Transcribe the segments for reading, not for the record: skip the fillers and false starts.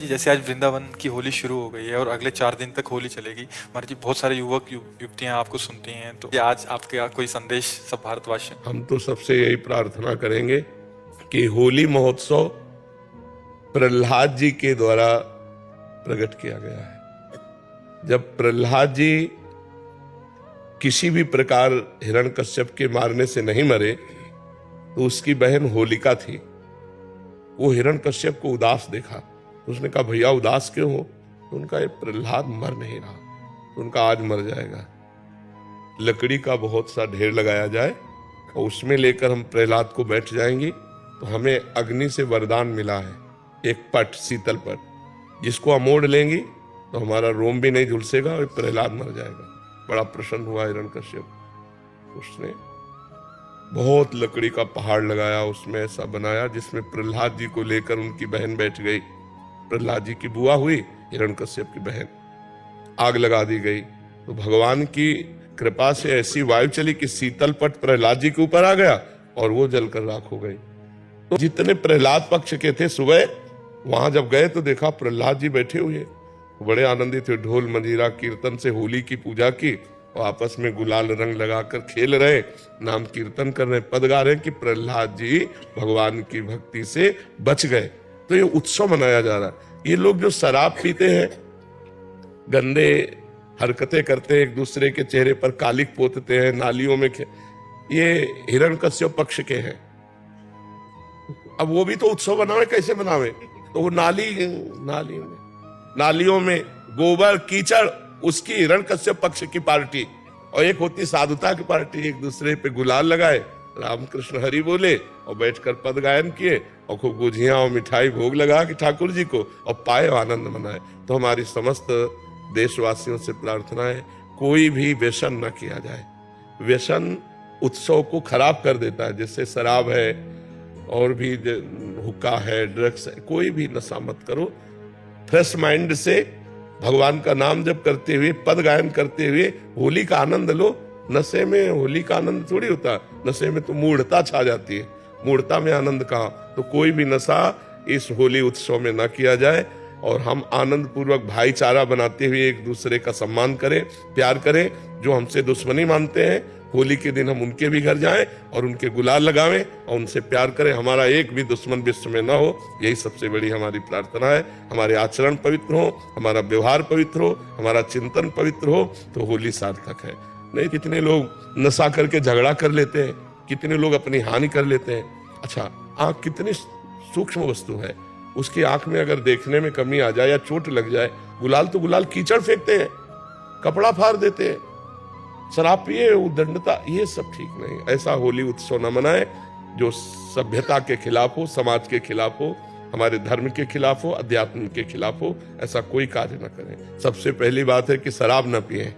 जी, जैसे आज वृंदावन की होली शुरू हो गई है और अगले 4 दिन तक होली चलेगी। हमारे जी बहुत सारे युवतियां आपको सुनती हैं, तो ये आज आपके कोई संदेश सब भारतवासियों को? हम तो सबसे यही प्रार्थना करेंगे कि होली महोत्सव प्रहलाद जी के द्वारा प्रकट किया गया है। जब प्रहलाद जी किसी भी प्रकार हिरण्यकश्यप के मारने से नहीं मरे, तो उसकी बहन होलिका थी। वो हिरण्यकश्यप को उदास देखा, तो उसने कहा भैया उदास क्यों हो? तो उनका ये प्रहलाद मर नहीं रहा, तो उनका आज मर जाएगा। लकड़ी का बहुत सा ढेर लगाया जाए और उसमें लेकर हम प्रहलाद को बैठ जाएंगे, तो हमें अग्नि से वरदान मिला है, एक पट, शीतल पट, जिसको हम ओढ़ लेंगे तो हमारा रोम भी नहीं झुलसेगा और प्रहलाद मर जाएगा। बड़ा प्रसन्न हुआ हिरण्यकश्यप। उसने बहुत लकड़ी का पहाड़ लगाया, उसमें ऐसा बनाया जिसमें प्रहलाद जी को लेकर उनकी बहन बैठ गई। प्रहलाद जी की बुआ हुई हिरण्यकश्यप की बहन। आग लगा दी गई, तो भगवान की कृपा से ऐसी वायु चली कि शीतल पट प्रहलाद जी के ऊपर आ गया और वो जलकर राख हो गई। तो जितने प्रहलाद पक्ष के थे, सुबह वहां जब गए तो देखा प्रहलाद जी बैठे हुए, बड़े आनंदित थे। ढोल मंजीरा कीर्तन से होली की पूजा की और आपस में गुलाल रंग लगाकर खेल रहे, नाम कीर्तन कर रहे, पद गा रहे कि प्रहलाद जी भगवान की भक्ति से बच गए। तो ये उत्सव मनाया जा रहा है। ये लोग जो शराब पीते हैं, गंदे हरकतें करते हैं, एक दूसरे के चेहरे पर कालिक पोतते हैं, नालियों में ये हिरण्यकश्यप पक्ष के हैं। अब वो भी तो उत्सव मनावे, कैसे मनावे? तो वो नालियों में गोबर कीचड़, उसकी हिरण्यकश्यप पक्ष की पार्टी, और एक होती साधुता की पार्टी। एक दूसरे पे गुलाल लगाए, रामकृष्ण हरि बोले और बैठकर पद गायन किए और खूब गुझियां और मिठाई भोग लगा कि ठाकुर जी को, और पाए आनंद मनाए। तो हमारी समस्त देशवासियों से प्रार्थना है, कोई भी व्यसन न किया जाए। व्यसन उत्सव को खराब कर देता है, जैसे शराब है और भी हुक्का है, ड्रग्स है, कोई भी नशा मत करो। फ्रेश माइंड से भगवान का नाम जप करते हुए, पद गायन करते हुए होली का आनंद लो। नशे में होली का आनंद थोड़ी होता, नशे में तो मूढ़ता छा जाती है। मूढ़ता में आनंद कहाँ? तो कोई भी नशा इस होली उत्सव में न किया जाए और हम आनंद पूर्वक भाईचारा बनाते हुए एक दूसरे का सम्मान करें, प्यार करें। जो हमसे दुश्मनी मानते हैं, होली के दिन हम उनके भी घर जाएं और उनके गुलाल लगावें और उनसे प्यार करें। हमारा एक भी दुश्मन विश्व में ना हो, यही सबसे बड़ी हमारी प्रार्थना है। हमारे आचरण पवित्र हो, हमारा व्यवहार पवित्र हो, हमारा चिंतन पवित्र हो, तो होली सार्थक है। नहीं, कितने लोग नशा करके झगड़ा कर लेते हैं, कितने लोग अपनी हानि कर लेते हैं। अच्छा, आंख कितनी सूक्ष्म वस्तु है, उसकी आंख में अगर देखने में कमी आ जाए या चोट लग जाए, गुलाल तो गुलाल कीचड़ फेंकते हैं, कपड़ा फाड़ देते हैं, शराब पिए, उद्दंडता, ये सब ठीक नहीं। ऐसा होली उत्सव न मनाए जो सभ्यता के खिलाफ हो, समाज के खिलाफ हो, हमारे धर्म के खिलाफ हो, अध्यात्म के खिलाफ हो। ऐसा कोई कार्य न करें। सबसे पहली बात है कि शराब न पिए।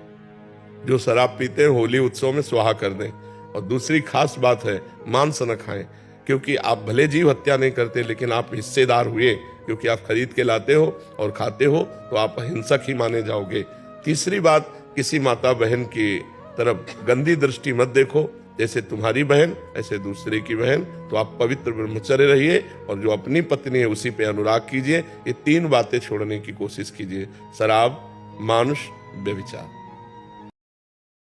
जो शराब पीते हैं होली उत्सव में स्वाहा कर दें। और दूसरी खास बात है, मांस न खाएं, क्योंकि आप भले जीव हत्या नहीं करते, लेकिन आप हिस्सेदार हुए, क्योंकि आप खरीद के लाते हो और खाते हो, तो आप हिंसक ही माने जाओगे। तीसरी बात, किसी माता बहन की तरफ गंदी दृष्टि मत देखो। जैसे तुम्हारी बहन ऐसे दूसरे की बहन, तो आप पवित्र ब्रह्मचर्य रहिए और जो अपनी पत्नी है उसी पे अनुराग कीजिए। ये 3 बातें छोड़ने की कोशिश कीजिए: शराब, मानुष, व्यभिचार।